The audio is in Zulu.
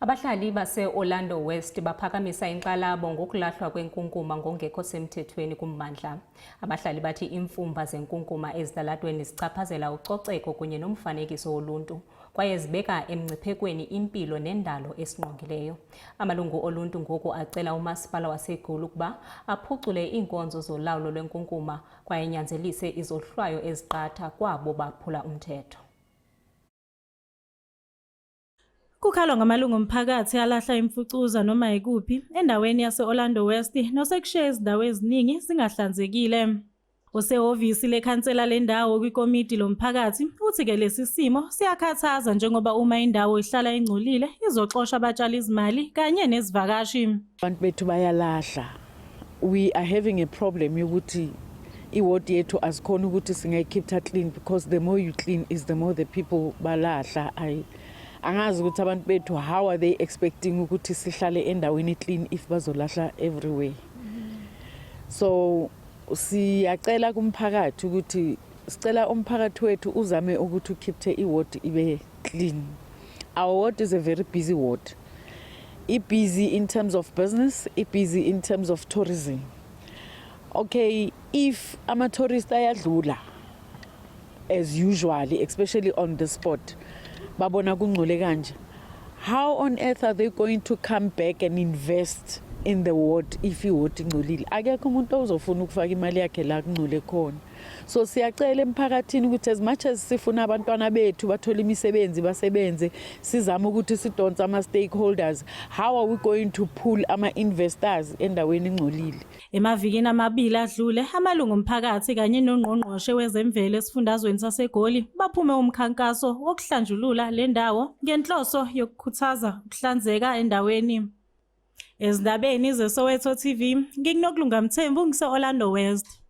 Abahlali base-Orlando West baphakamisa inkxalabo ngokulahlwa kwenkunkuma ngongekho semthethweni kummandla. Abahlali bathi imfumba zenkunkuma ezitalatweni zichaphazela ucoceko kunye nomfanekiso woluntu, kwaye zibeka emngciphekweni impilo nendalo esingqongileyo. Amalungu oluntu ngoku acela umasipala waseGoli ukuba aphucule iinkonzo zolawulo lwenkunkuma kwaye enyanzelise izohlwayo eziqatha kwabo baphula umthetho. Kukhalwa ngamalungu omphakathi alahla imfucuza noma ikuphi endaweni yase-Orlando West nosekushiya izindawo eziningi zingahlanzekile. Usehhovisi lekhansela lendawo kwikomiti lomphakathi uthi-ke lesi simo siyakhathaza njengoba uma indawo ihlala ingcolile izoxosha abatshali izimali kanye nezivakashi. Abantu bethu bayalahla. We are having a problem yokuthi iward yethu asikhona ukuthi singayikhipha clean, because the more you clean is the more the people balahla. Angazi ukuthi abantu bethu how are they expecting ukuthi sihlale endaweni clean if bazolahla everywhere. So siyacela kumphakathi ukuthi sicela umphakathi wethu uzame ukuthi ukhiphe iward ibe clean. Our ward is a very busy ward. Busy in terms of business, busy in terms of tourism. Okay, if ama-tourists ayadlula as usually, especially on the spot, babona kungcole kanje, how on earth are they going to come back and invest in the ward if iward ingcolile? Akekho umuntu ozofuna ukufaka imali yakhe la kungcole khona. So siyacela emphakathini ukuthi as much as sifuna abantwana bethu bathola imisebenzi basebenze, sizama ukuthi sidonse ama-stakeholders. How are we going to pull ama-investors endaweni engcolile? Emavikini amabili adlule amalungu omphakathi kanye nongqongqoshe wezemvelo esifundazweni saseGoli baphume umkhankaso wokuhlanjulula le ndawo ngenhloso yokukhuthaza ukuhlanzeka endaweni. Ezindabeni zeSoweto TV, ngikunokulunga Mthembu ngise-Orlando West.